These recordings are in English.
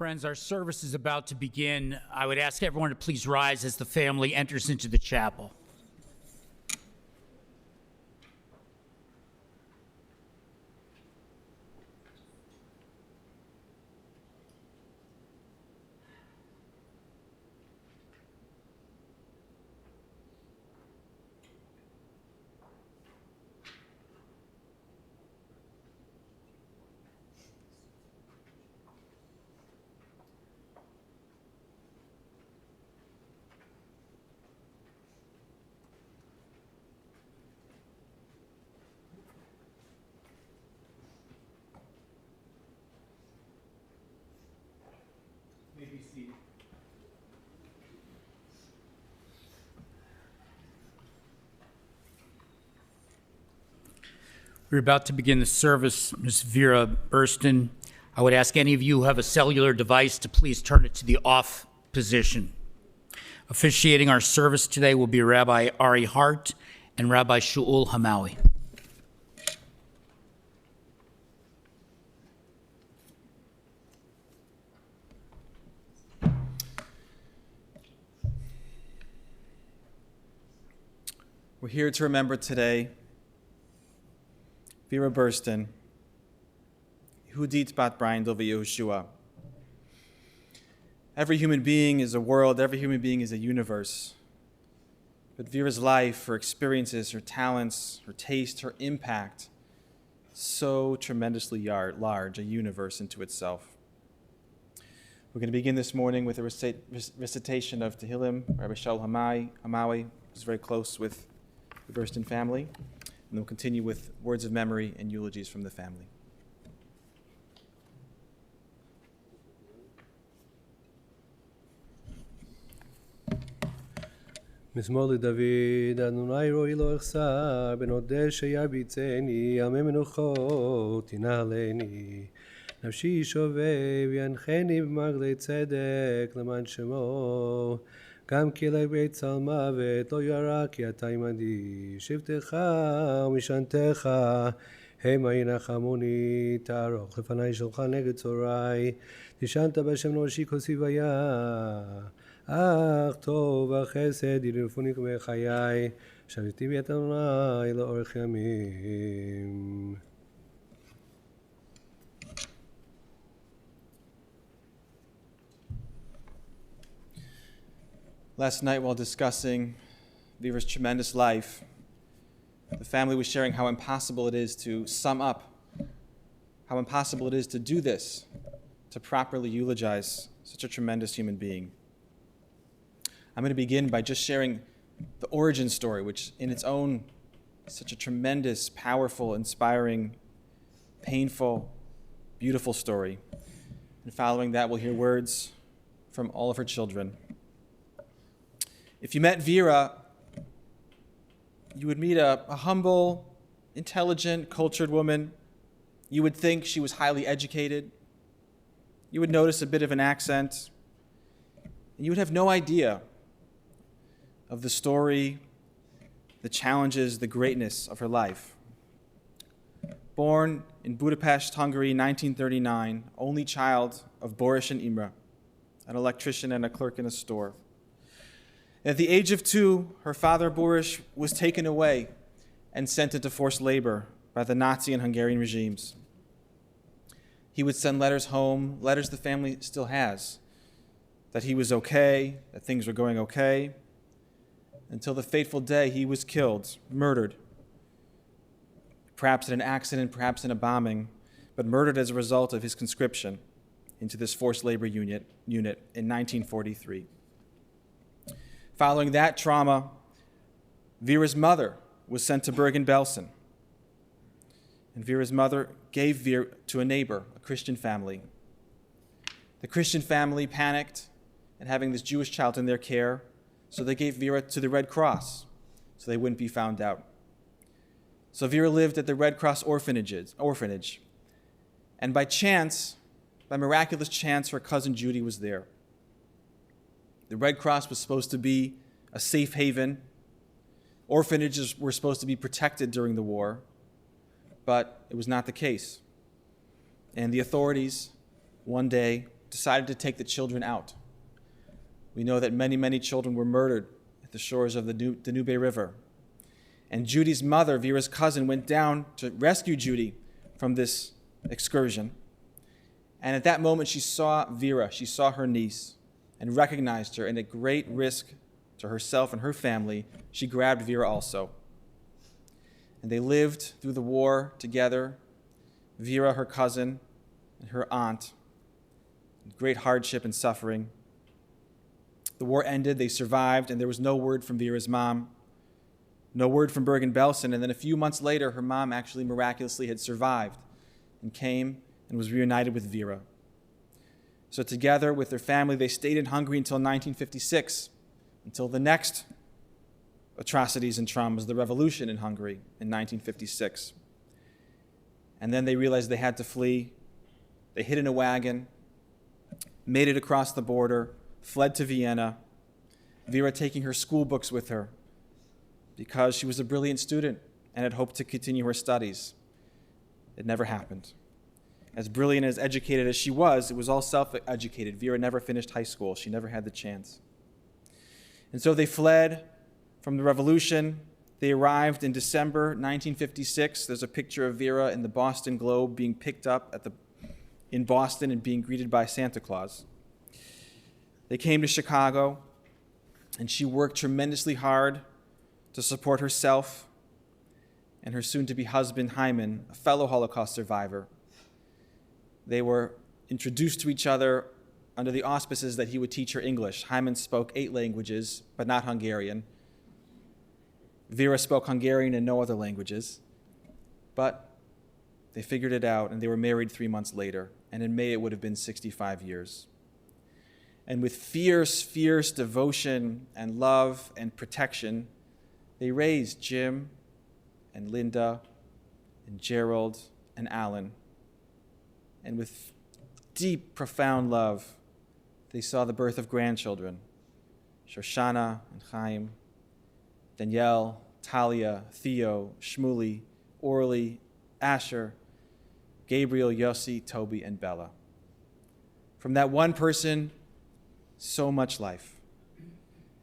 Friends, our service is about to begin. I would ask everyone to please rise as the family enters into the chapel. We're about to begin the service. Ms. Vera Burstyn, I would ask any of you who have a cellular device to please turn it to the off position. Officiating our service today will be Rabbi Ari Hart and Rabbi Shaul Hamawi. We're here to remember today Vera Burstyn, Yehudit Bat Brian Dova Yehoshua. Every human being is a world, every human being is a universe. But Vera's life, her experiences, her talents, her taste, her impact, so tremendously large, a universe into itself. We're going to begin this morning with a recitation of Tehillim. Rabbi Shaul Hamawi is very close with the Burstyn family. And we'll continue with words of memory and eulogies from the family. מזמור לדוד, אדוני רואי לא אחסר, בנודה שירביצני, ימי מנוחות תנהלני. נפשי שובב, ינחני במרגלי צדק, למען שמו. גם כי לגבי צל מוות לא ירא כי אתה עמדי, שבטך ומשענתך המה ינחמוני, תערוך לפני שולחן נגד צורי, נשענת בשם נורשי כוסי ויה, אך טוב וחסד ירדפוני כמי חיי, שבתי ביד אדוני לאורך ימים. Last night, while discussing Vera's tremendous life, the family was sharing how impossible it is to sum up, how impossible it is to do this, to properly eulogize such a tremendous human being. I'm going to begin by just sharing the origin story, which in its own is such a tremendous, powerful, inspiring, painful, beautiful story. And following that, we'll hear words from all of her children. If you met Vera, you would meet a humble, intelligent, cultured woman. You would think she was highly educated. You would notice a bit of an accent. And you would have no idea of the story, the challenges, the greatness of her life. Born in Budapest, Hungary, 1939, only child of Boris and Imre, an electrician and a clerk in a store. At the age of 2, her father, Boris, was taken away and sent into forced labor by the Nazi and Hungarian regimes. He would send letters home, letters the family still has, that he was okay, that things were going okay, until the fateful day he was killed, murdered, perhaps in an accident, perhaps in a bombing, but murdered as a result of his conscription into this forced labor unit in 1943. Following that trauma, Vera's mother was sent to Bergen-Belsen. And Vera's mother gave Vera to a neighbor, a Christian family. The Christian family panicked at having this Jewish child in their care, so they gave Vera to the Red Cross so they wouldn't be found out. So Vera lived at the Red Cross orphanage. And by chance, by miraculous chance, her cousin Judy was there. The Red Cross was supposed to be a safe haven. Orphanages were supposed to be protected during the war, but it was not the case. And the authorities, one day, decided to take the children out. We know that many, many children were murdered at the shores of the Danube River. And Judy's mother, Vera's cousin, went down to rescue Judy from this excursion. And at that moment, she saw Vera, she saw her niece, and recognized her. And at great risk to herself and her family, she grabbed Vera also. And they lived through the war together, Vera, her cousin, and her aunt, great hardship and suffering. The war ended, they survived, and there was no word from Vera's mom, no word from Bergen-Belsen. And then a few months later, her mom actually miraculously had survived and came and was reunited with Vera. So together with their family, they stayed in Hungary until 1956, until the next atrocities and traumas, the revolution in Hungary in 1956. And then they realized they had to flee. They hid in a wagon, made it across the border, fled to Vienna, Vera taking her school books with her because she was a brilliant student and had hoped to continue her studies. It never happened. As brilliant, as educated as she was, it was all self-educated. Vera never finished high school. She never had the chance. And so they fled from the revolution. They arrived in December 1956. There's a picture of Vera in the Boston Globe being picked up in Boston and being greeted by Santa Claus. They came to Chicago, and she worked tremendously hard to support herself and her soon-to-be husband, Hyman, a fellow Holocaust survivor. They were introduced to each other under the auspices that he would teach her English. Hyman spoke 8 languages, but not Hungarian. Vera spoke Hungarian and no other languages. But they figured it out, and they were married 3 months later. And in May, it would have been 65 years. And with fierce, fierce devotion and love and protection, they raised Jim and Linda and Gerald and Alan. And with deep, profound love, they saw the birth of grandchildren, Shoshana and Chaim, Danielle, Talia, Theo, Shmuli, Orly, Asher, Gabriel, Yossi, Toby, and Bella. From that one person, so much life.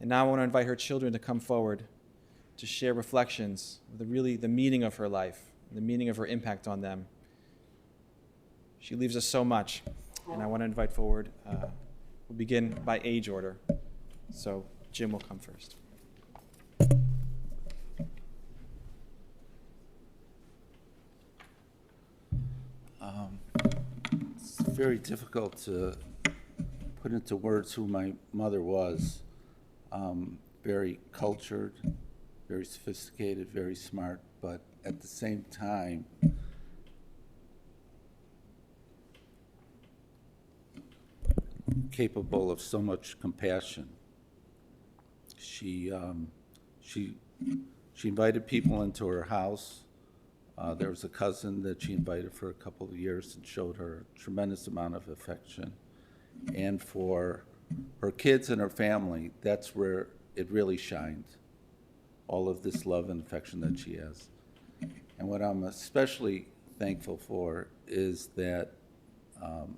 And now I want to invite her children to come forward to share reflections of the meaning of her life, the meaning of her impact on them. She leaves us so much, and I want to invite forward, we'll begin by age order. So Jim will come first. It's very difficult to put into words who my mother was. Very cultured, very sophisticated, very smart, but at the same time, capable of so much compassion. She invited people into her house. There was a cousin that she invited for a couple of years and showed her a tremendous amount of affection. And for her kids and her family, that's where it really shined, all of this love and affection that she has. And what I'm especially thankful for is that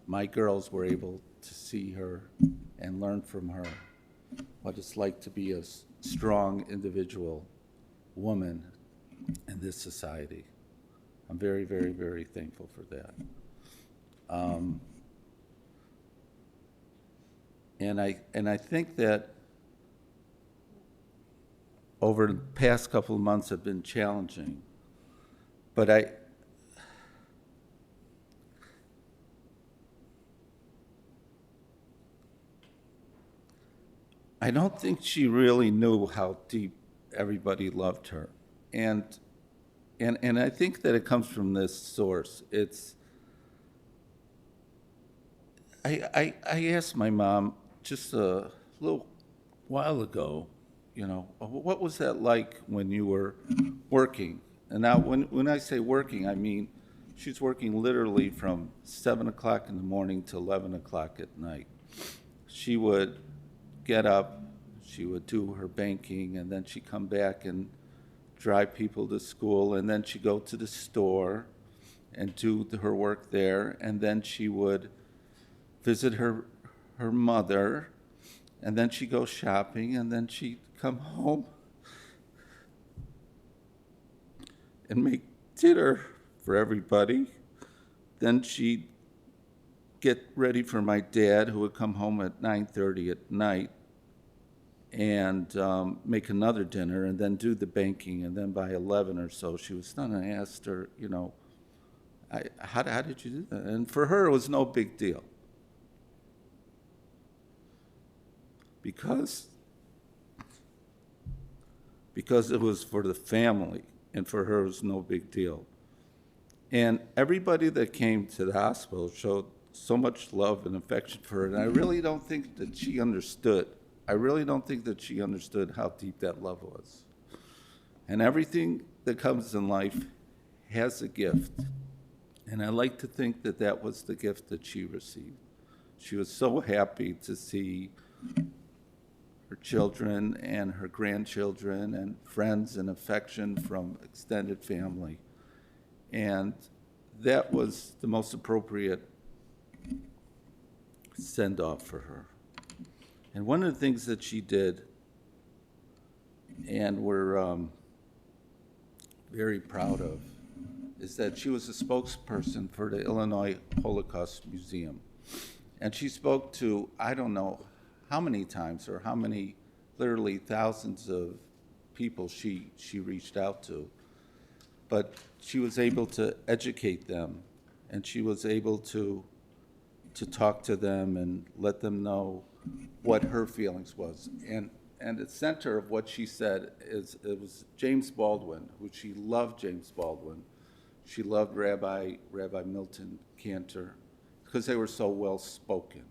my girls were able to see her and learn from her what it's like to be a strong individual woman in this society. I'm very, very, very thankful for that. And I think that over the past couple of months have been challenging, but I don't think she really knew how deep everybody loved her. And I think that it comes from this source. I asked my mom just a little while ago, what was that like when you were working? And now when I say working, I mean she's working literally from 7 o'clock in the morning to 11 o'clock at night. She would get up, she would do her banking, and then she'd come back and drive people to school, and then she'd go to the store and do her work there, and then she would visit her mother, and then she'd go shopping, and then she'd come home and make dinner for everybody. Then she'd get ready for my dad, who would come home at 9:30 at night, and make another dinner, and then do the banking. And then by 11 or so, she was done. And I asked her, how did you do that? And for her, it was no big deal. Because it was for the family, and for her, it was no big deal. And everybody that came to the hospital showed so much love and affection for her, and I really don't think that she understood. I really don't think that she understood how deep that love was. And everything that comes in life has a gift. And I like to think that that was the gift that she received. She was so happy to see her children and her grandchildren and friends and affection from extended family. And that was the most appropriate send-off for her. And one of the things that she did, and we're very proud of, is that she was a spokesperson for the Illinois Holocaust Museum. And she spoke to, I don't know how many times or how many, literally thousands of people she reached out to. But she was able to educate them, and she was able to talk to them and let them know what her feelings was. And the center of what she said it was James Baldwin, who she loved James Baldwin. She loved Rabbi Milton Cantor because they were so well spoken.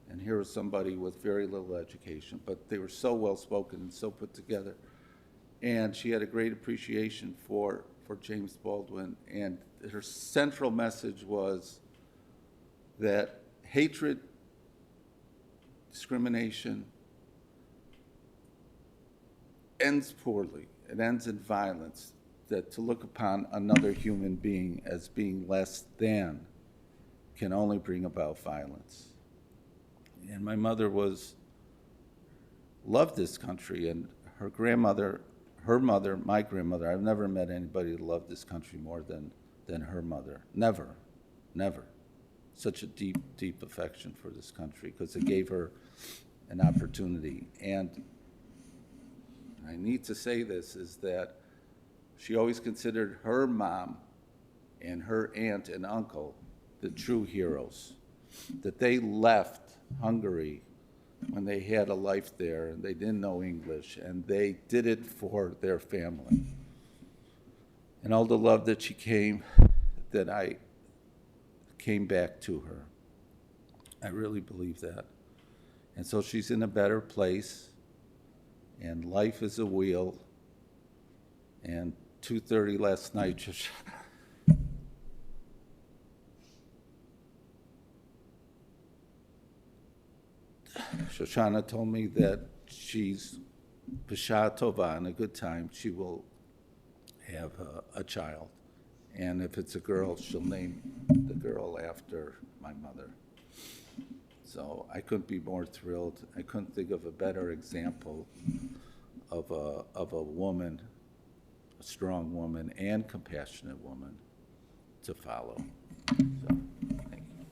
And here was somebody with very little education, but they were so well spoken and so put together. And she had a great appreciation for James Baldwin. And her central message was that hatred, discrimination ends poorly. It ends in violence. That to look upon another human being as being less than can only bring about violence. And my mother loved this country, and her grandmother, her mother, my grandmother, I've never met anybody who loved this country more than her mother. Never. Such a deep, deep affection for this country because it gave her an opportunity. And I need to say this, is that she always considered her mom and her aunt and uncle the true heroes, that they left Hungary when they had a life there and they didn't know English, and they did it for their family. And all the love that I came back to her. I really believe that. And so she's in a better place, and life is a wheel. And 2:30 last night, Shoshana told me that she's b'shah tova, in a good time, she will have a child. And if it's a girl, she'll name the girl after my mother. So I couldn't be more thrilled. I couldn't think of a better example of a woman, a strong woman and compassionate woman to follow. So, thank you.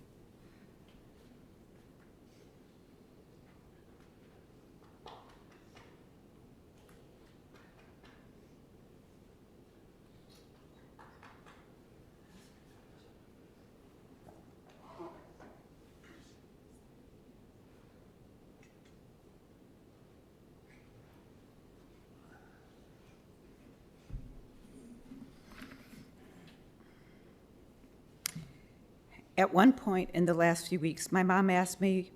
At one point in the last few weeks, my mom asked me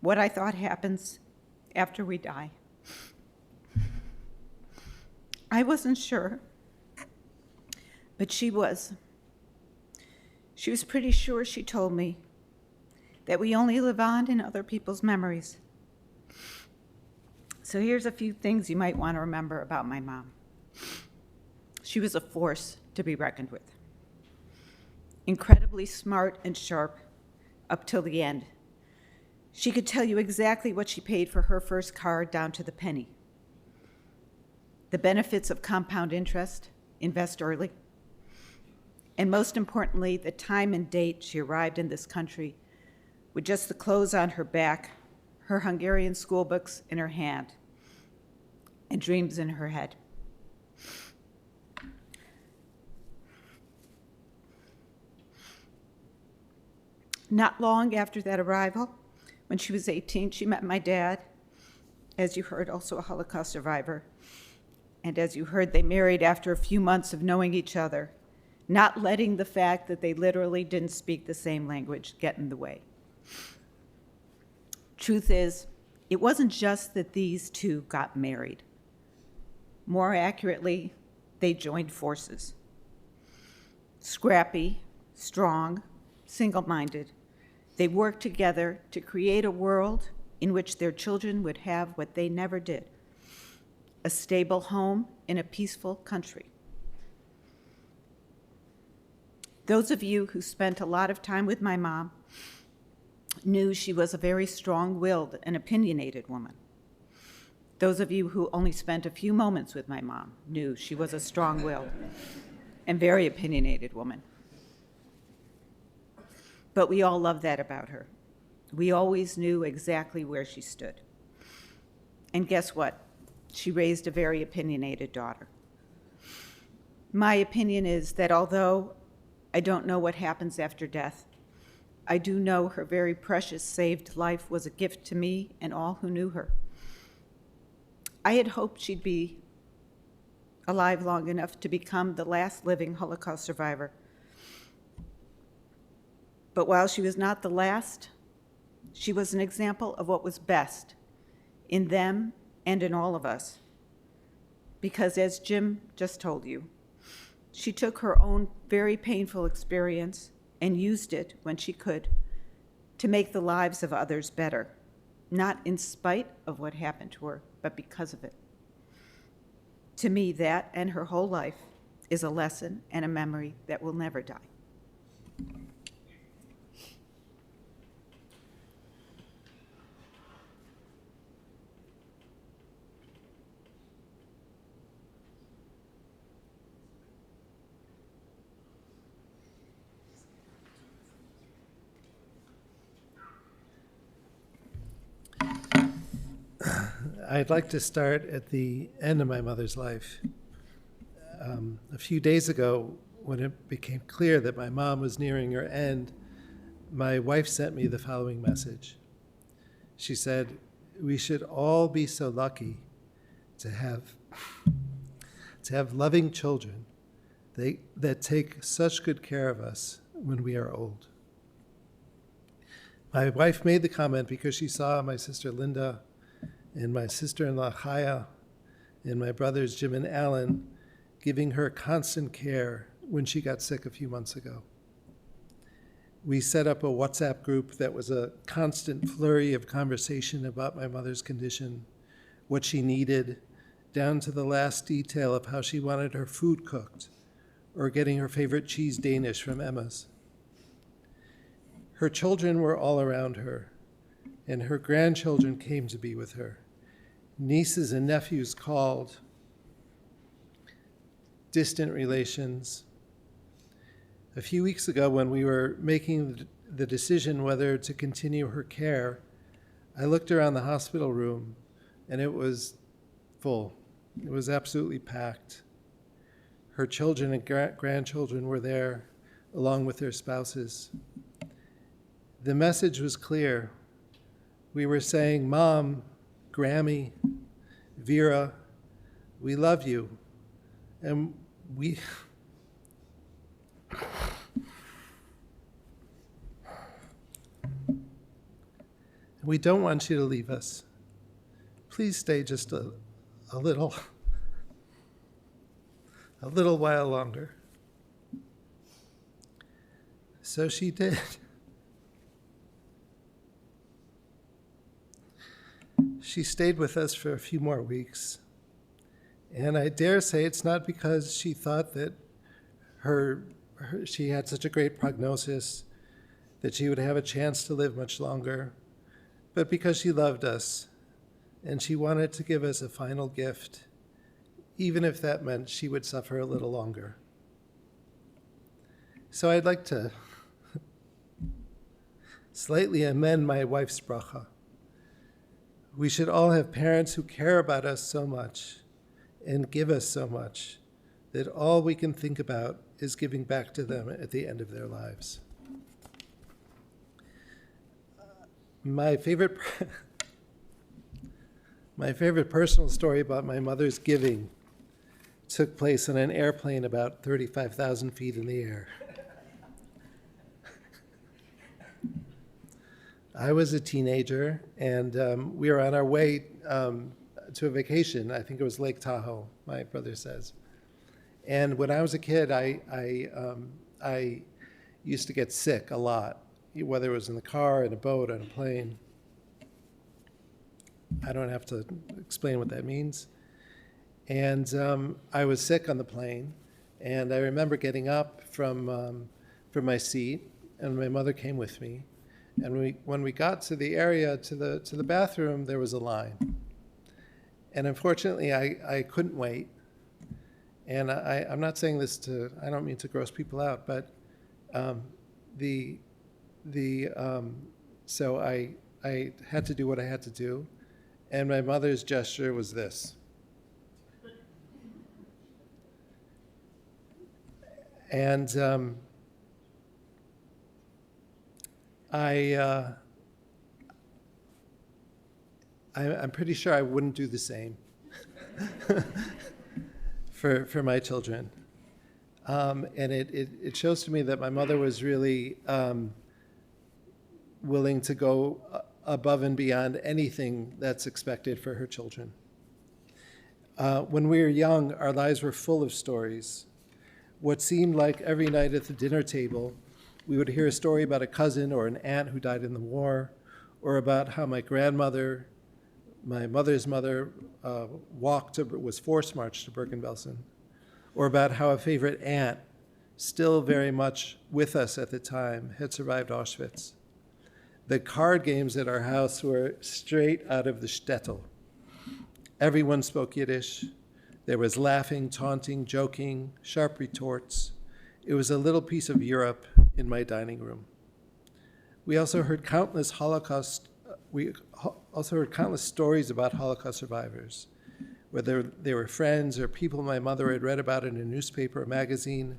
what I thought happens after we die. I wasn't sure, but she was. She was pretty sure. She told me that we only live on in other people's memories. So here's a few things you might want to remember about my mom. She was a force to be reckoned with. Incredibly smart and sharp, up till the end. She could tell you exactly what she paid for her first car down to the penny. The benefits of compound interest, invest early, and most importantly, the time and date she arrived in this country with just the clothes on her back, her Hungarian school books in her hand, and dreams in her head. Not long after that arrival, when she was 18, she met my dad, as you heard, also a Holocaust survivor. And as you heard, they married after a few months of knowing each other, not letting the fact that they literally didn't speak the same language get in the way. Truth is, it wasn't just that these two got married. More accurately, they joined forces. Scrappy, strong, single-minded, they worked together to create a world in which their children would have what they never did: a stable home in a peaceful country. Those of you who spent a lot of time with my mom knew she was a very strong-willed and opinionated woman. Those of you who only spent a few moments with my mom knew she was a strong-willed and very opinionated woman. But we all loved that about her. We always knew exactly where she stood. And guess what? She raised a very opinionated daughter. My opinion is that although I don't know what happens after death, I do know her very precious saved life was a gift to me and all who knew her. I had hoped she'd be alive long enough to become the last living Holocaust survivor. But while she was not the last, she was an example of what was best in them and in all of us. Because as Jim just told you, she took her own very painful experience and used it when she could to make the lives of others better, not in spite of what happened to her, but because of it. To me, that and her whole life is a lesson and a memory that will never die. I'd like to start at the end of my mother's life. A few days ago, when it became clear that my mom was nearing her end, my wife sent me the following message. She said, "We should all be so lucky to have loving children that take such good care of us when we are old." My wife made the comment because she saw my sister Linda and my sister-in-law Chaya and my brothers Jim and Alan giving her constant care when she got sick a few months ago. We set up a WhatsApp group that was a constant flurry of conversation about my mother's condition, what she needed, down to the last detail of how she wanted her food cooked or getting her favorite cheese Danish from Emma's. Her children were all around her, and her grandchildren came to be with her. Nieces and nephews called, distant relations. A few weeks ago, when we were making the decision whether to continue her care, I looked around the hospital room, and it was full. It was absolutely packed. Her children and grandchildren were there, along with their spouses. The message was clear. We were saying, "Mom, Grammy, Vera, we love you, and we don't want you to leave us. Please stay just a little while longer." So she did. She stayed with us for a few more weeks. And I dare say it's not because she thought that she had such a great prognosis that she would have a chance to live much longer, but because she loved us and she wanted to give us a final gift, even if that meant she would suffer a little longer. So I'd like to slightly amend my wife's bracha. We should all have parents who care about us so much and give us so much that all we can think about is giving back to them at the end of their lives. My favorite personal story about my mother's giving took place on an airplane about 35,000 feet in the air. I was a teenager, and we were on our way to a vacation. I think it was Lake Tahoe, my brother says. And when I was a kid, I used to get sick a lot, whether it was in the car, in a boat, on a plane. I don't have to explain what that means. And I was sick on the plane, and I remember getting up from my seat, and my mother came with me. And when we got to the area, to the bathroom, there was a line. And unfortunately, I couldn't wait. And I'm not saying this I don't mean to gross people out, but so I had to do what I had to do. And my mother's gesture was this. And I'm pretty sure I wouldn't do the same for my children. And it shows to me that my mother was really willing to go above and beyond anything that's expected for her children. When we were young, our lives were full of stories. What seemed like every night at the dinner table, we would hear a story about a cousin or an aunt who died in the war, or about how my grandmother, my mother's mother, was force-marched to Bergen-Belsen, or about how a favorite aunt, still very much with us at the time, had survived Auschwitz. The card games at our house were straight out of the shtetl. Everyone spoke Yiddish. There was laughing, taunting, joking, sharp retorts. It was a little piece of Europe in my dining room. We also heard countless stories about Holocaust survivors, whether they were friends or people my mother had read about in a newspaper or magazine,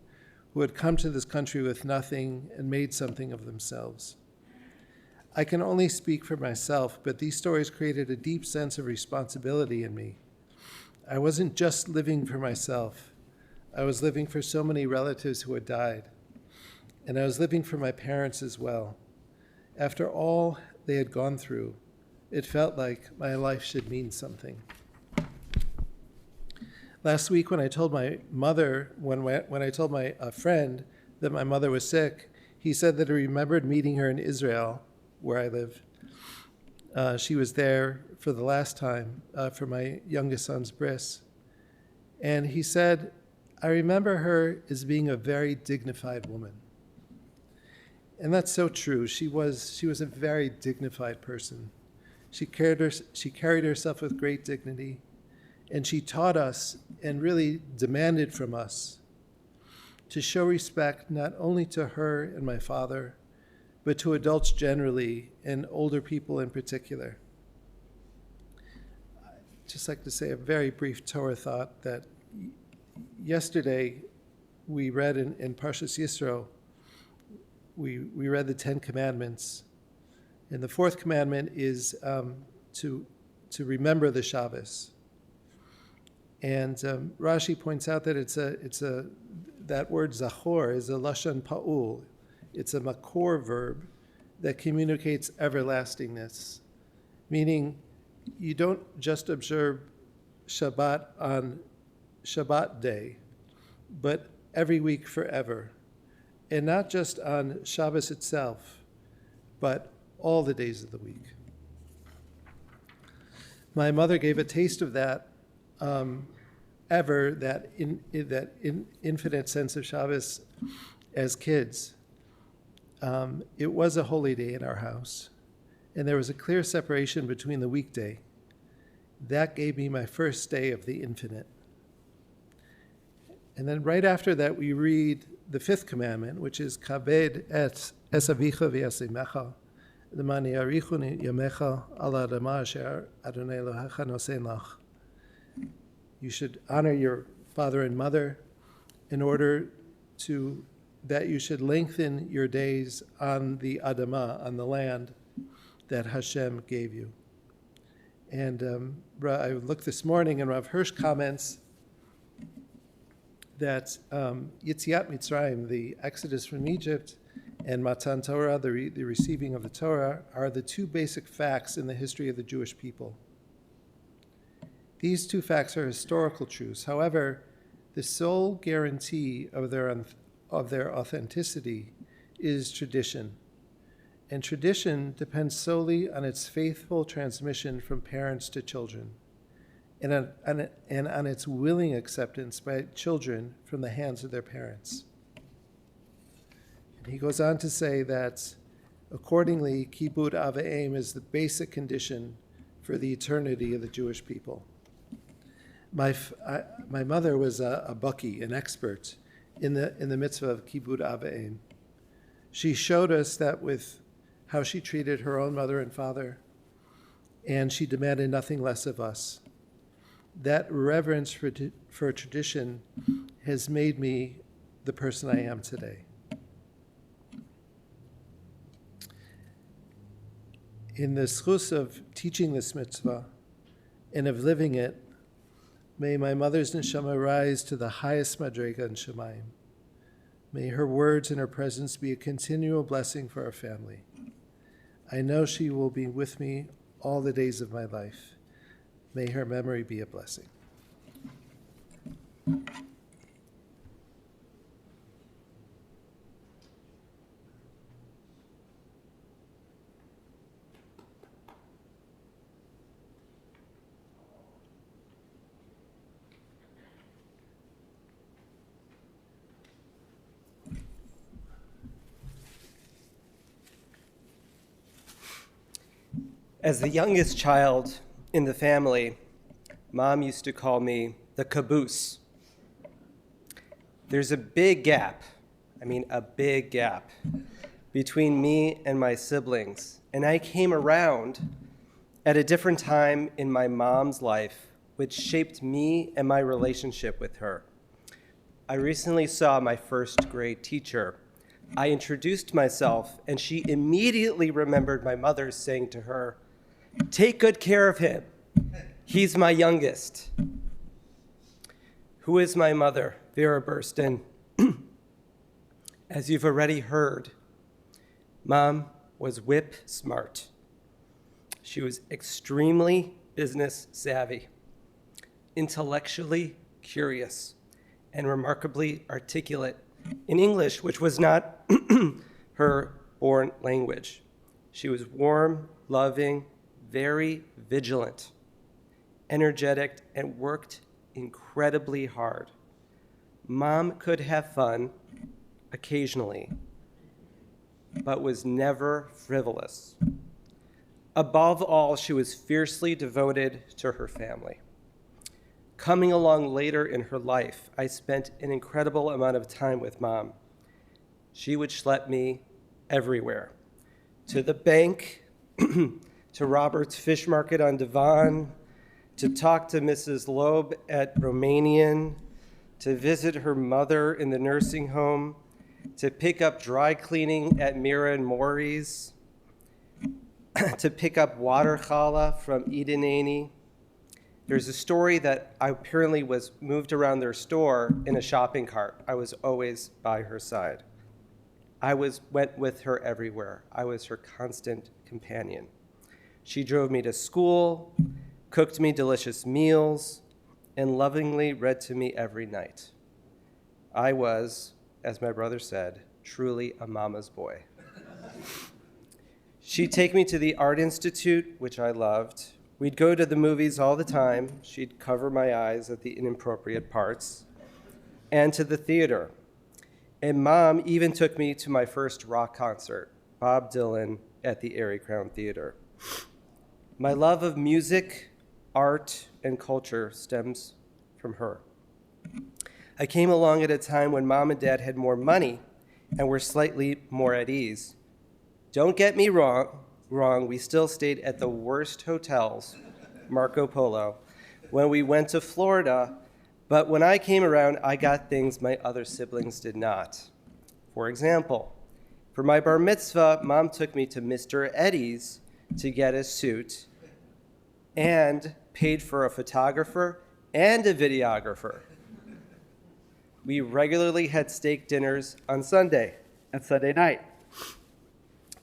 who had come to this country with nothing and made something of themselves. I can only speak for myself, but these stories created a deep sense of responsibility in me. I wasn't just living for myself. I was living for so many relatives who had died. And I was living for my parents as well. After all they had gone through, it felt like my life should mean something. Last week, when I told my mother, when I told my friend that my mother was sick, he said that he remembered meeting her in Israel, where I live. She was there for the last time for my youngest son's bris. And he said, I remember her as being a very dignified woman. And that's so true. She was a very dignified person. She carried herself with great dignity, and she taught us and really demanded from us to show respect not only to her and my father, but to adults generally and older people in particular. I'd just like to say a very brief Torah thought that yesterday we read in Parshas Yisro, we read the Ten Commandments. And the fourth commandment is to remember the Shabbos. And Rashi points out that that word zachor is a lashon pa'ul. It's a makor verb that communicates everlastingness, meaning you don't just observe Shabbat on Shabbat day, but every week forever. And not just on Shabbos itself, but all the days of the week. My mother gave a taste of that that infinite sense of Shabbos as kids. It was a holy day in our house, and there was a clear separation between the weekday. That gave me my first day of the infinite. And then right after that, we read the fifth commandment, which is Kabed et avicha v'yasemecha, l'mani yarichun yamecha ala adama asher Adonai Elohecha nosen lach. You should honor your father and mother in order that you should lengthen your days on the Adama, on the land that Hashem gave you. And I looked this morning, and Rav Hirsch comments that Yetziat Mitzrayim, the Exodus from Egypt, and Matan Torah, the receiving of the Torah, are the two basic facts in the history of the Jewish people. These two facts are historical truths. However, the sole guarantee of their authenticity is tradition. And tradition depends solely on its faithful transmission from parents to children, and on its willing acceptance by children from the hands of their parents. And he goes on to say that, accordingly, Kibud Av V'Em is the basic condition for the eternity of the Jewish people. My mother was a baki, an expert in the mitzvah of Kibud Av V'Em. She showed us that with how she treated her own mother and father, and she demanded nothing less of us. That reverence for tradition has made me the person I am today. In the schus of teaching this mitzvah and of living it, may my mother's neshama rise to the highest madrega in Shemayim. May her words and her presence be a continual blessing for our family. I know she will be with me all the days of my life. May her memory be a blessing. As the youngest child in the family, Mom used to call me the caboose. There's a big gap, between me and my siblings. And I came around at a different time in my mom's life, which shaped me and my relationship with her. I recently saw my first grade teacher. I introduced myself, and she immediately remembered my mother saying to her, "Take good care of him. He's my youngest." Who is my mother, Vera Burstyn? As you've already heard, Mom was whip smart. She was extremely business savvy, intellectually curious, and remarkably articulate in English, which was not her born language. She was warm, loving, very vigilant, energetic, and worked incredibly hard. Mom could have fun occasionally, but was never frivolous. Above all, she was fiercely devoted to her family. Coming along later in her life, I spent an incredible amount of time with Mom. She would schlep me everywhere, to the bank, to Robert's Fish Market on Devon, to talk to Mrs. Loeb at Romanian, to visit her mother in the nursing home, to pick up dry cleaning at Mira and Maury's, to pick up water challah from Edenani. There's a story that I apparently was moved around their store in a shopping cart. I was always by her side. I went with her everywhere. I was her constant companion. She drove me to school, cooked me delicious meals, and lovingly read to me every night. I was, as my brother said, truly a mama's boy. She'd take me to the Art Institute, which I loved. We'd go to the movies all the time. She'd cover my eyes at the inappropriate parts. And to the theater. And Mom even took me to my first rock concert, Bob Dylan at the Erie Crown Theater. My love of music, art, and culture stems from her. I came along at a time when Mom and Dad had more money and were slightly more at ease. Don't get me wrong, we still stayed at the worst hotels, Marco Polo, when we went to Florida, but when I came around, I got things my other siblings did not. For example, for my bar mitzvah, Mom took me to Mr. Eddie's to get a suit and paid for a photographer and a videographer. We regularly had steak dinners on Sunday and Sunday night.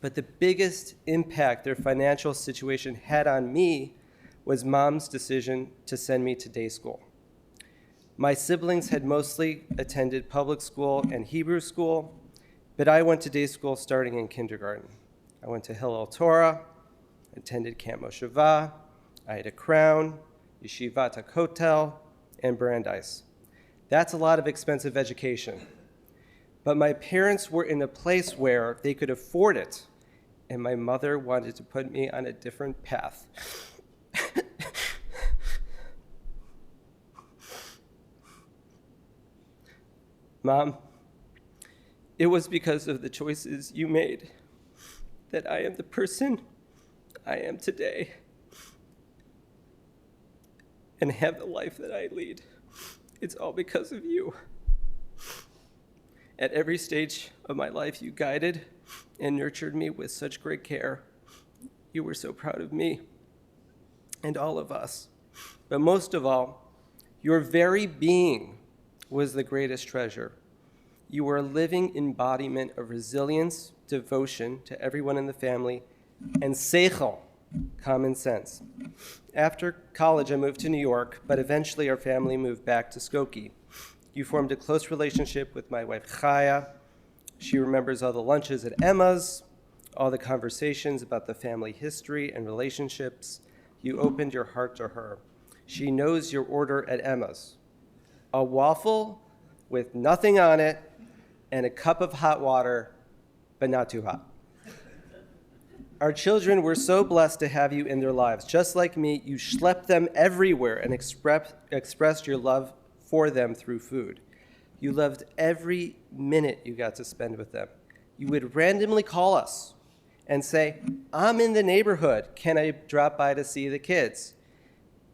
But the biggest impact their financial situation had on me was Mom's decision to send me to day school. My siblings had mostly attended public school and Hebrew school, but I went to day school starting in kindergarten. I went to Hillel Torah, attended Camp Mosheva, I had a crown, Yeshivat HaKotel, and Brandeis. That's a lot of expensive education. But my parents were in a place where they could afford it, and my mother wanted to put me on a different path. Mom, it was because of the choices you made that I am the person I am today and have the life that I lead. It's all because of you. At every stage of my life, you guided and nurtured me with such great care. You were so proud of me and all of us. But most of all, your very being was the greatest treasure. You were a living embodiment of resilience, devotion to everyone in the family, and seichel, common sense. After college, I moved to New York, but eventually our family moved back to Skokie. You formed a close relationship with my wife, Chaya. She remembers all the lunches at Emma's, all the conversations about the family history and relationships. You opened your heart to her. She knows your order at Emma's: a waffle with nothing on it and a cup of hot water, but not too hot. Our children were so blessed to have you in their lives. Just like me, you schlepped them everywhere and expressed your love for them through food. You loved every minute you got to spend with them. You would randomly call us and say, I'm in the neighborhood. Can I drop by to see the kids?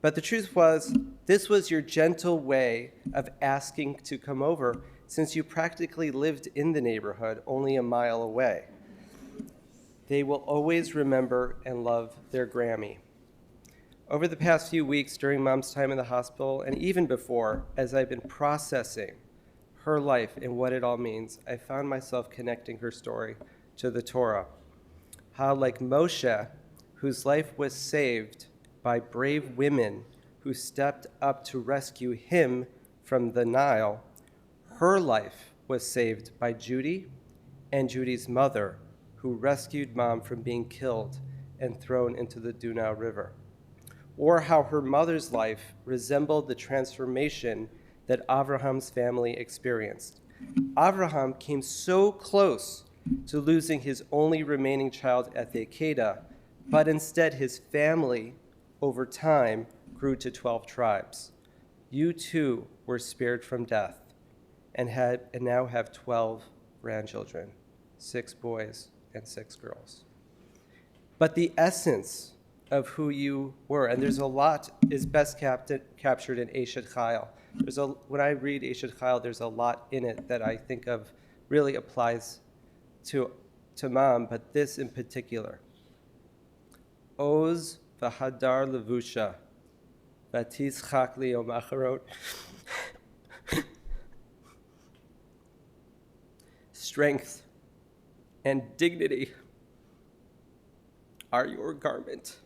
But the truth was, this was your gentle way of asking to come over, since you practically lived in the neighborhood only a mile away. They will always remember and love their Grammy. Over the past few weeks during Mom's time in the hospital, and even before, as I've been processing her life and what it all means, I found myself connecting her story to the Torah. How, like Moshe, whose life was saved by brave women who stepped up to rescue him from the Nile, her life was saved by Judy and Judy's mother, who rescued Mom from being killed and thrown into the Dunau River. Or how her mother's life resembled the transformation that Abraham's family experienced. Abraham came so close to losing his only remaining child at the Akedah, but instead his family, over time, grew to 12 tribes. You too were spared from death and now have 12 grandchildren, 6 boys and 6 girls. But the essence of who you were, and there's a lot, is best captured in Eshet Chayil. When I read Eshet Chayil, there's a lot in it that I think of really applies to Mom, but this in particular. Oz v'hadar levusha, v'tizchak liyom acharot. Strength and dignity are your garment.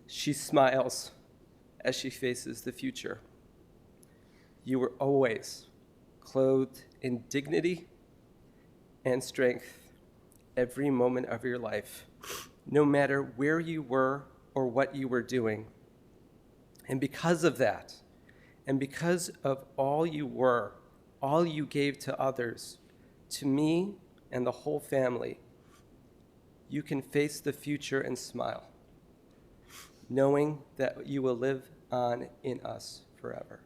She smiles as she faces the future. You were always clothed in dignity and strength every moment of your life, no matter where you were or what you were doing. And because of that, and because of all you were, all you gave to others, to me and the whole family, you can face the future and smile, knowing that you will live on in us forever.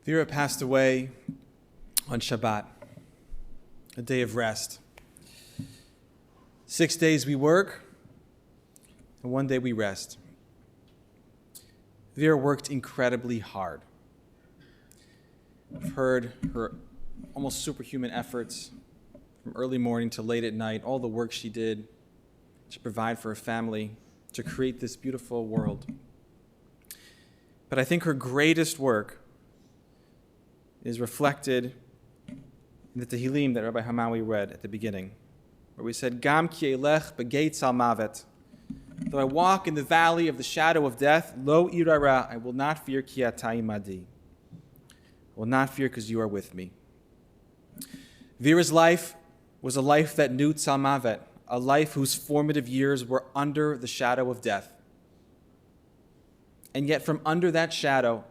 Vera passed away on Shabbat, a day of rest. 6 days we work, and 1 day we rest. Vera worked incredibly hard. I've heard her almost superhuman efforts from early morning to late at night, all the work she did to provide for her family, to create this beautiful world. But I think her greatest work is reflected in the Tehillim that Rabbi Hamawi read at the beginning, where we said, Gam ki elech begates al mavet. Though I walk in the valley of the shadow of death, lo irara, I will not fear ki ata imadi. I will not fear because you are with me. Vera's life was a life that knew tzal mavet, a life whose formative years were under the shadow of death. And yet from under that shadow,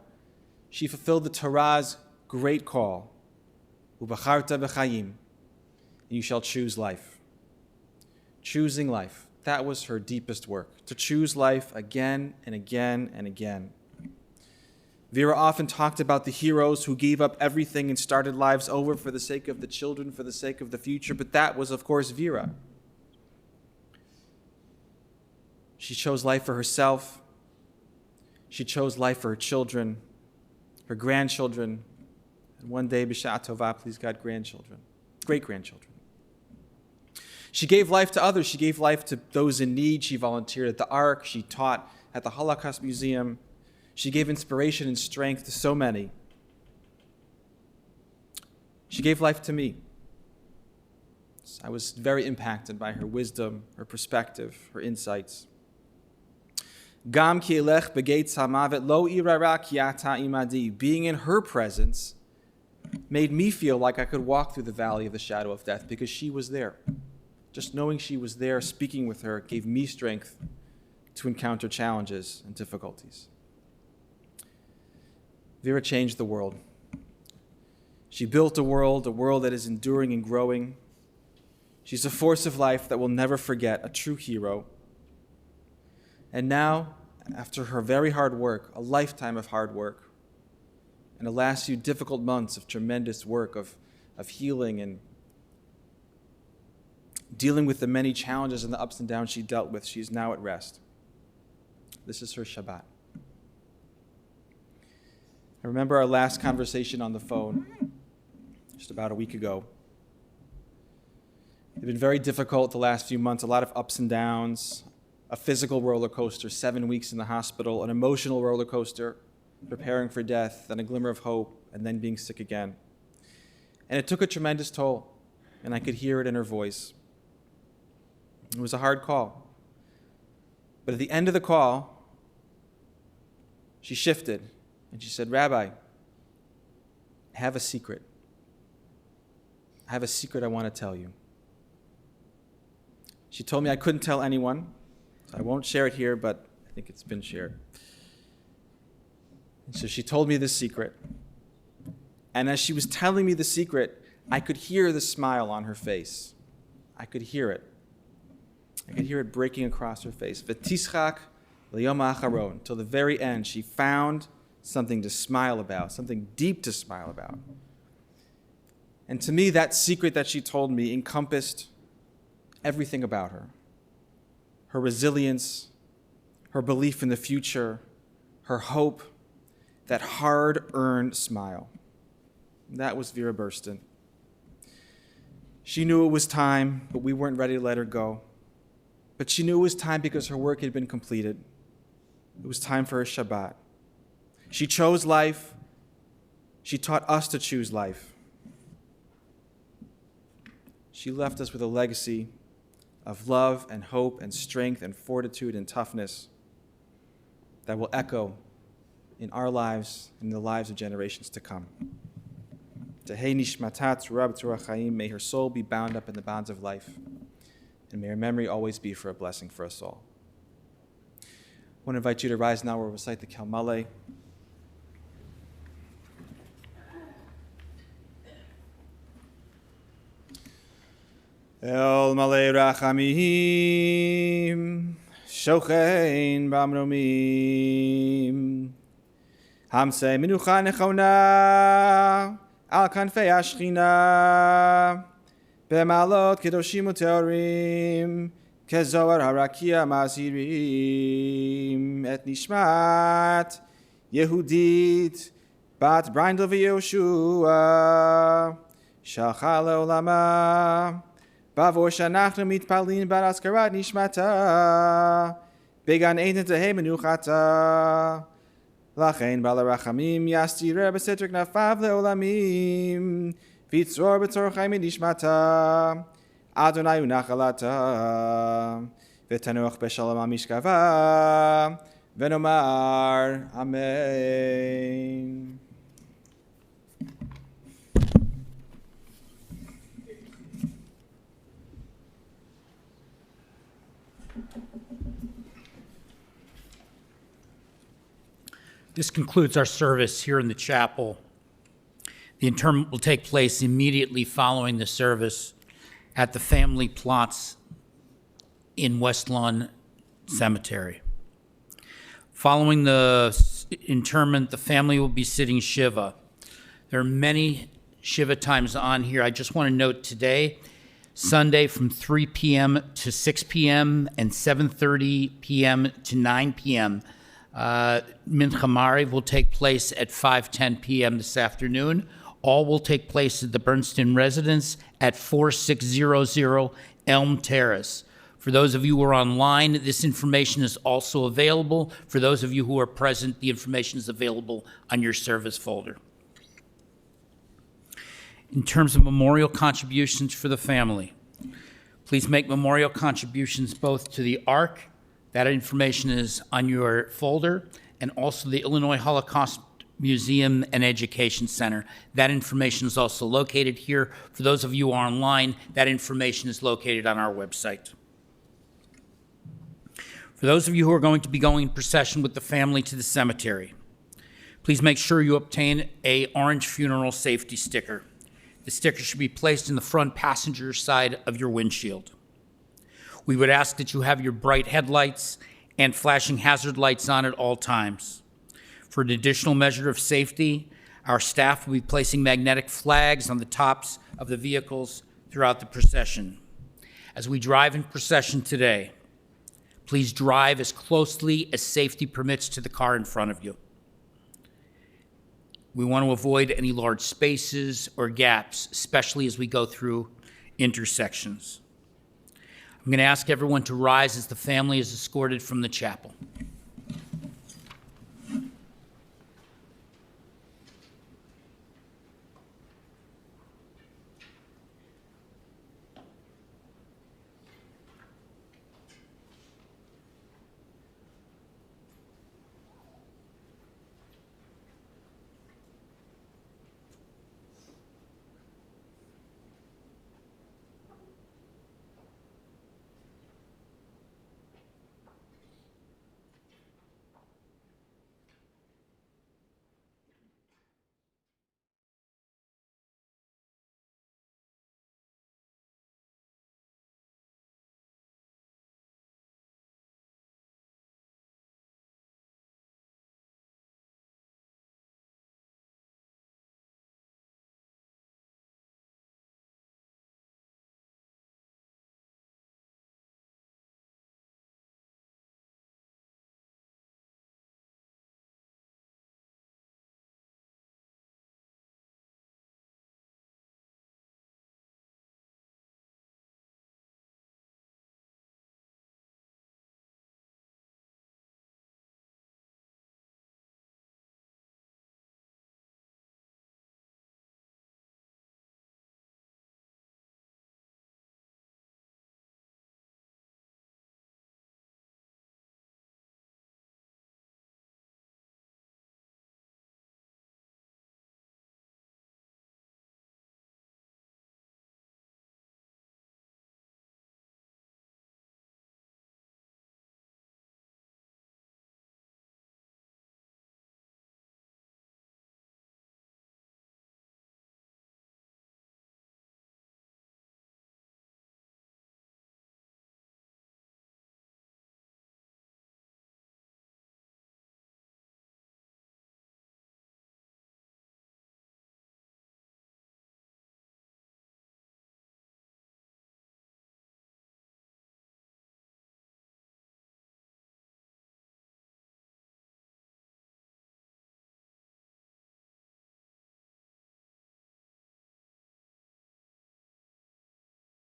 she fulfilled the Torah's great call, Ubacharta b'chayim, and you shall choose life. Choosing life, that was her deepest work, to choose life again and again and again. Vera often talked about the heroes who gave up everything and started lives over for the sake of the children, for the sake of the future, but that was, of course, Vera. She chose life for herself. She chose life for her children, her grandchildren, and one day, b'sha'a tovah, please God, grandchildren, great-grandchildren. She gave life to others. She gave life to those in need. She volunteered at the Ark. She taught at the Holocaust Museum. She gave inspiration and strength to so many. She gave life to me. I was very impacted by her wisdom, her perspective, her insights. Gam ki elech begates hamavet lo irara ki ata imadi. Being in her presence made me feel like I could walk through the valley of the shadow of death because she was there. Just knowing she was there, speaking with her, gave me strength to encounter challenges and difficulties. Vera changed the world. She built a world that is enduring and growing. She's a force of life that we'll never forget, a true hero. And now, after her very hard work, a lifetime of hard work, and the last few difficult months of tremendous work of healing and dealing with the many challenges and the ups and downs she dealt with, she's now at rest. This is her Shabbat. I remember our last conversation on the phone just about a week ago. It's been very difficult the last few months, a lot of ups and downs, a physical roller coaster, 7 weeks in the hospital, an emotional roller coaster, preparing for death, then a glimmer of hope, and then being sick again. And it took a tremendous toll, and I could hear it in her voice. It was a hard call. But at the end of the call, she shifted, and she said, Rabbi, I have a secret. I have a secret I want to tell you. She told me I couldn't tell anyone, so I won't share it here, but I think it's been shared. And so she told me this secret. And as she was telling me the secret, I could hear the smile on her face. I could hear it. I could hear it breaking across her face. V'tischak l'yom ha'acharon. Till the very end, she found something to smile about, something deep to smile about. And to me, that secret that she told me encompassed everything about her. Her resilience, her belief in the future, her hope, that hard-earned smile. That was Vera Burstyn. She knew it was time, but we weren't ready to let her go. But she knew it was time because her work had been completed. It was time for her Shabbat. She chose life. She taught us to choose life. She left us with a legacy of love and hope and strength and fortitude and toughness that will echo in our lives and in the lives of generations to come. Tehei nishmatat rab Chaim, may her soul be bound up in the bonds of life, and may her memory always be for a blessing for us all. I want to invite you to rise now. We'll recite the Kalmale. El Malei Rachamim, Shochein Bamromim, Hamse Minucha Nechona, Al Kanfei Ashchina, Bemalot Kedoshim Uteorim, Kezoar Harakia Mazirim, Et Nishmat, Yehudit, Bat Brindel V'Yoshua, Shachal Leolama, Bavor Shanachnu Mitpalin Bar Askarat Nishmata, Began Eden Tehei Menuchata, Lachein Balarachamim Yastira Besetrik Nafav Leolamim, Vitzor Betzor Chaim Nishmata, Adonai Unachalata, V'Tanuach Beshalom Amishkava, V'Nomar Amen. This concludes our service here in the chapel. The interment will take place immediately following the service at the family plots in West Lawn Cemetery. Following the interment, the family will be sitting Shiva. There are many Shiva times on here. I just want to note today, Sunday from 3 p.m. to 6 p.m. and 7:30 p.m. to 9 p.m. Mincha Mariv will take place at 5:10 p.m. this afternoon. All will take place at the Burstyn residence at 4600 Elm Terrace. For those of you who are online, this information is also available. For those of you who are present, the information is available on your service folder. In terms of memorial contributions for the family, please make memorial contributions both to the Ark, that information is on your folder, and also the Illinois Holocaust Museum and Education Center. That information is also located here. For those of you online, that information is located on our website. For those of you who are going to be going in procession with the family to the cemetery, please make sure you obtain an orange funeral safety sticker. The sticker should be placed in the front passenger side of your windshield. We would ask that you have your bright headlights and flashing hazard lights on at all times. For an additional measure of safety, our staff will be placing magnetic flags on the tops of the vehicles throughout the procession. As we drive in procession today, please drive as closely as safety permits to the car in front of you. We want to avoid any large spaces or gaps, especially as we go through intersections. I'm going to ask everyone to rise as the family is escorted from the chapel.